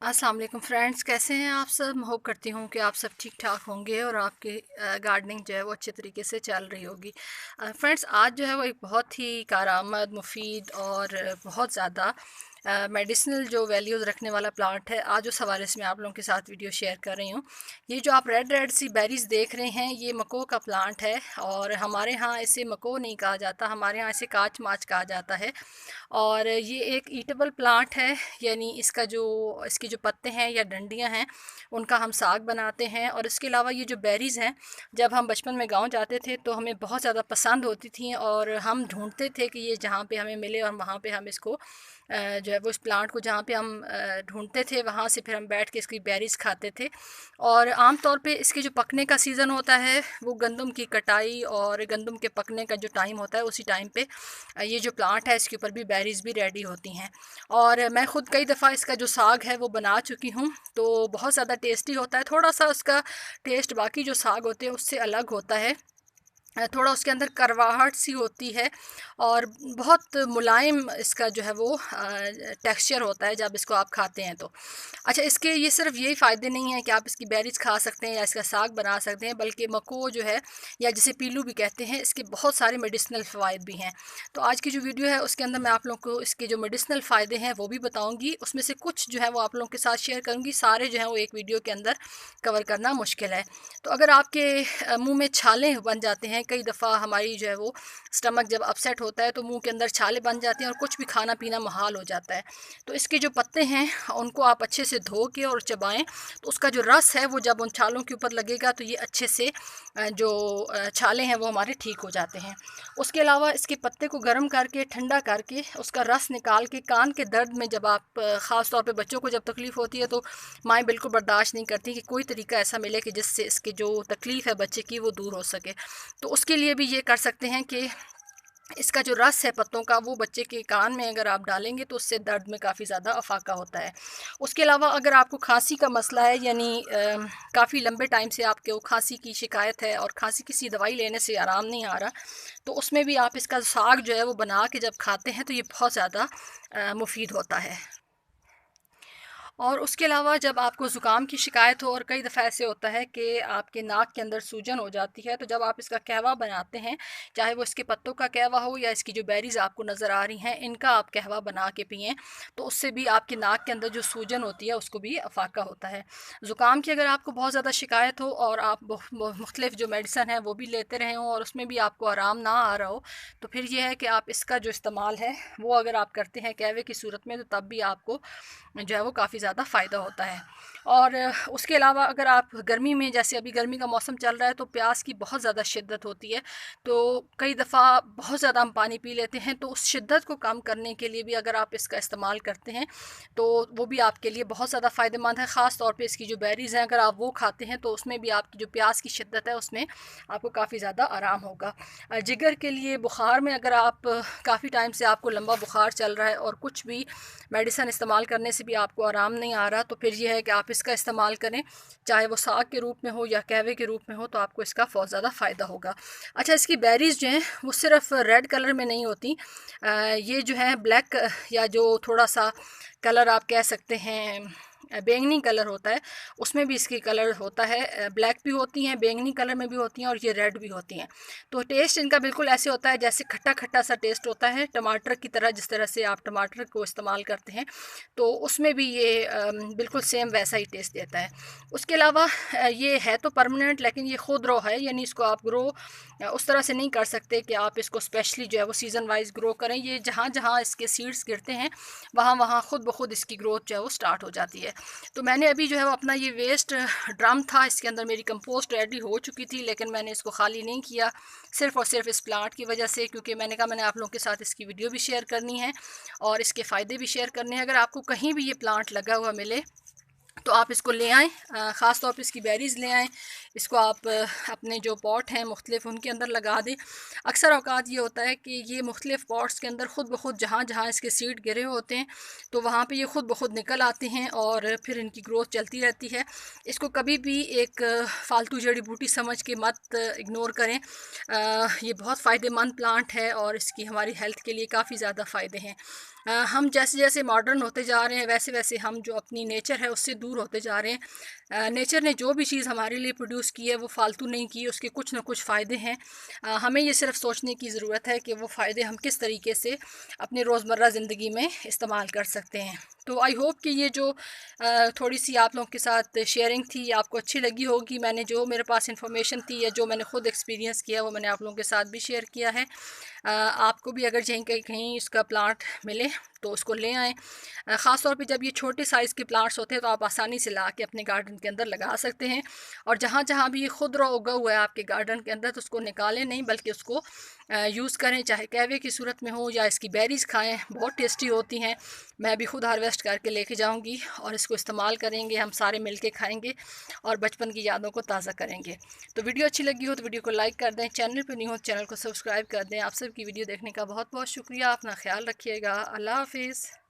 अस्सलाम वालेकुम फ्रेंड्स, कैसे हैं आप सब। मैं होप करती हूँ कि आप सब ठीक ठाक होंगे और आपकी गार्डनिंग जो है वो अच्छे तरीके से चल रही होगी। फ्रेंड्स, आज जो है वो एक बहुत ही कारआमद मुफीद और बहुत ज़्यादा मेडिसिनल जो वैल्यूज़ रखने वाला प्लांट है, आज उस हवाले से मैं आप लोगों के साथ वीडियो शेयर कर रही हूँ। ये जो आप रेड रेड सी बेरीज देख रहे हैं, ये मको का प्लांट है और हमारे यहाँ इसे मको नहीं कहा जाता, हमारे यहाँ इसे काच माच कहा जाता है। और ये एक ईटेबल प्लांट है, यानी इसकी जो पत्ते हैं या डंडियां हैं उनका हम साग बनाते हैं। और इसके अलावा ये जो बेरीज़ हैं, जब हम बचपन में गांव जाते थे तो हमें बहुत ज़्यादा पसंद होती थी और हम ढूंढते थे कि ये जहाँ पे हमें मिले और वहाँ पे हम इसको जो है वो इस प्लांट को जहाँ पे हम ढूंढते थे वहाँ से फिर हम बैठ के इसकी बेरीज़ खाते थे। और आम तौर पे इसके जो पकने का सीज़न होता है वो गंदम की कटाई और गंदम के पकने का जो टाइम होता है उसी टाइम पे ये जो प्लांट है इसके ऊपर भी बेरीज़ भी रेडी होती हैं। और मैं ख़ुद कई दफ़ा इसका जो साग है वो बना चुकी हूँ, तो बहुत ज़्यादा टेस्टी होता है। थोड़ा सा उसका टेस्ट बाकी जो साग होते हैं उससे अलग होता है, थोड़ा उसके अंदर करवाहट सी होती है और बहुत मुलायम इसका जो है वो टेक्सचर होता है जब इसको आप खाते हैं तो। अच्छा, इसके ये सिर्फ यही फ़ायदे नहीं हैं कि आप इसकी बेरीज खा सकते हैं या इसका साग बना सकते हैं, बल्कि मको जो है या जिसे पीलू भी कहते हैं, इसके बहुत सारे मेडिसिनल फ़वाद भी हैं। तो आज की जो वीडियो है उसके अंदर मैं आप लोगों को इसके जो मेडिसिनल फ़ायदे हैं वो भी बताऊँगी, उसमें से कुछ जो है वो आप लोगों के साथ शेयर करूँगी। सारे जो है वो एक वीडियो के अंदर कवर करना मुश्किल है। तो अगर आपके मुंह में छाले बन जाते हैं, कई दफ़ा हमारी जो है वो स्टमक जब अपसेट होता है तो मुंह के अंदर छाले बन जाते हैं और कुछ भी खाना पीना मुहाल हो जाता है। तो इसके जो पत्ते हैं उनको आप अच्छे से धो के और चबाएं, तो उसका जो रस है वो जब उन छालों के ऊपर लगेगा तो ये अच्छे से जो छाले हैं वो हमारे ठीक हो जाते हैं। उसके अलावा इसके पत्ते को गर्म करके ठंडा करके उसका रस निकाल के कान के दर्द में, जब आप ख़ास तौर पे बच्चों को जब तकलीफ़ होती है तो माएँ बिल्कुल बर्दाश्त नहीं करती कि कोई तरीका ऐसा मिले कि जिससे इसकी जो तकलीफ़ है बच्चे की वो दूर हो सके। तो उसके लिए भी ये कर सकते हैं कि इसका जो रस है पत्तों का वो बच्चे के कान में अगर आप डालेंगे तो उससे दर्द में काफ़ी ज़्यादा अफाका होता है। उसके अलावा अगर आपको खांसी का मसला है, यानी काफ़ी लंबे टाइम से आपको खांसी की शिकायत है और खांसी किसी दवाई लेने से आराम नहीं आ रहा, तो उसमें भी आप इसका साग जो है वो बना के जब खाते हैं तो ये बहुत ज़्यादा मुफीद होता है। और उसके अलावा जब आपको ज़ुकाम की शिकायत हो, और कई दफ़ा ऐसे होता है कि आपके नाक के अंदर सूजन हो जाती है, तो जब आप इसका कहवा बनाते हैं, चाहे वो इसके पत्तों का कहवा हो या इसकी जो बेरीज़ आपको नज़र आ रही हैं इनका आप कहवा बना के पिएँ, तो उससे भी आपके नाक के अंदर जो सूजन होती है उसको भी अफाका होता है। ज़ुकाम की अगर आपको बहुत ज़्यादा शिकायत हो और आप मुख्तलिफ़ जो मेडिसन है वो भी लेते रहे हों और उसमें भी आपको आराम ना आ रहा हो, तो फिर यह है कि आप इसका जो इस्तेमाल है वो अगर आप करते हैं कहवे की सूरत में, तो तब भी आपको जो है वो काफ़ी ज़्यादा फ़ायदा होता है। और उसके अलावा अगर आप गर्मी में, जैसे अभी गर्मी का मौसम चल रहा है, तो प्यास की बहुत ज़्यादा शिद्दत होती है, तो कई दफ़ा बहुत ज़्यादा हम पानी पी लेते हैं, तो उस शिद्दत को कम करने के लिए भी अगर आप इसका इस्तेमाल करते हैं तो वो भी आपके लिए बहुत ज़्यादा फ़ायदेमंद है। ख़ास तौर पे इसकी जो बेरीज़ हैं अगर आप वो खाते हैं तो उसमें भी आपकी जो प्यास की शिद्दत है उसमें आपको काफ़ी ज़्यादा आराम होगा। जिगर के लिए, बुखार में अगर आप काफ़ी टाइम से आपको लंबा बुखार चल रहा है और कुछ भी मेडिसिन इस्तेमाल करने से भी आपको आराम नहीं आ रहा, तो फिर ये है कि आप इसका इस्तेमाल करें, चाहे वो साग के रूप में हो या कहवे के रूप में हो, तो आपको इसका बहुत ज़्यादा फ़ायदा होगा। अच्छा, इसकी बेरीज़ जो हैं वो सिर्फ रेड कलर में नहीं होती, ये जो है ब्लैक या जो थोड़ा सा कलर आप कह सकते हैं बैंगनी कलर होता है, उसमें भी इसकी कलर होता है। ब्लैक भी होती हैं, बैंगनी कलर में भी होती हैं और ये रेड भी होती हैं। तो टेस्ट इनका बिल्कुल ऐसे होता है जैसे खट्टा खट्टा सा टेस्ट होता है, टमाटर की तरह, जिस तरह से आप टमाटर को इस्तेमाल करते हैं तो उसमें भी ये बिल्कुल सेम वैसा ही टेस्ट देता है। उसके अलावा ये है तो परमानेंट, लेकिन ये खुद रो है, यानी इसको आप ग्रो उस तरह से नहीं कर सकते कि आप इसको स्पेशली जो है वो सीज़न वाइज ग्रो करें। ये जहाँ जहाँ इसके सीड्स गिरते हैं वहाँ वहाँ खुद ब खुद इसकी ग्रोथ जो है वो स्टार्ट हो जाती है। तो मैंने अभी जो है वो अपना ये वेस्ट ड्रम था, इसके अंदर मेरी कंपोस्ट रेडी हो चुकी थी, लेकिन मैंने इसको खाली नहीं किया सिर्फ़ और सिर्फ इस प्लांट की वजह से, क्योंकि मैंने कहा मैंने आप लोगों के साथ इसकी वीडियो भी शेयर करनी है और इसके फ़ायदे भी शेयर करने हैं। अगर आपको कहीं भी ये प्लांट लगा हुआ मिले तो आप इसको ले आएँ, ख़ास तौर पे इसकी बेरीज़ ले आएँ। इसको आप अपने जो पॉट हैं मुख्तलिफ़ उनके अंदर लगा दें। अक्सर औक़ात ये होता है कि ये मुख्तलिफ़ पॉट्स के अंदर ख़ुद ब ख़ुद जहाँ इसके सीड गिरे होते हैं तो वहाँ पे ये ख़ुद ब ख़ुद निकल आते हैं और फिर इनकी ग्रोथ चलती रहती है। इसको कभी भी एक फ़ालतू जड़ी बूटी समझ के मत इग्नोर करें। ये बहुत फ़ायदेमंद प्लांट है और इसकी हमारी हेल्थ के लिए काफ़ी ज़्यादा फ़ायदे हैं। हम जैसे जैसे मॉडर्न होते जा रहे हैं वैसे वैसे हम जो अपनी नेचर है उससे दूर होते जा रहे हैं। नेचर ने जो भी चीज़ हमारे लिए प्रोड्यूस की है वो फालतू नहीं की, उसके कुछ ना कुछ फ़ायदे हैं। हमें ये सिर्फ सोचने की ज़रूरत है कि वो फ़ायदे हम किस तरीके से अपने रोज़मर्रा ज़िंदगी में इस्तेमाल कर सकते हैं। तो आई होप कि ये जो थोड़ी सी आप लोगों के साथ शेयरिंग थी आपको अच्छी लगी होगी। मैंने जो मेरे पास इंफॉर्मेशन थी या जो मैंने ख़ुद एक्सपीरियंस किया वो मैंने आप लोगों के साथ भी शेयर किया है। आपको भी अगर कहीं कहीं कहीं इसका प्लांट मिले तो उसको ले आएँ। ख़ास तौर पे जब ये छोटे साइज़ के प्लांट्स होते हैं तो आप आसानी से ला के अपने गार्डन के अंदर लगा सकते हैं। और जहाँ जहाँ भी ये खुद उगा हुआ है आपके गार्डन के अंदर तो उसको निकालें नहीं बल्कि उसको यूज़ करें, चाहे कहवे की सूरत में हो या इसकी बेरीज़ खाएँ, बहुत टेस्टी होती हैं। मैं भी खुद हार्वेस्ट करके लेके जाऊँगी और इसको इस्तेमाल करेंगे, हम सारे मिल के खाएँगे और बचपन की यादों को ताज़ा करेंगे। तो वीडियो अच्छी लगी हो तो वीडियो को लाइक कर दें, चैनल पर नहीं हो तो चैनल को सब्सक्राइब कर दें। आप सबकी वीडियो देखने का बहुत बहुत शुक्रिया। अपना ख्याल रखिएगा। अल्लाह हाफ़िज़।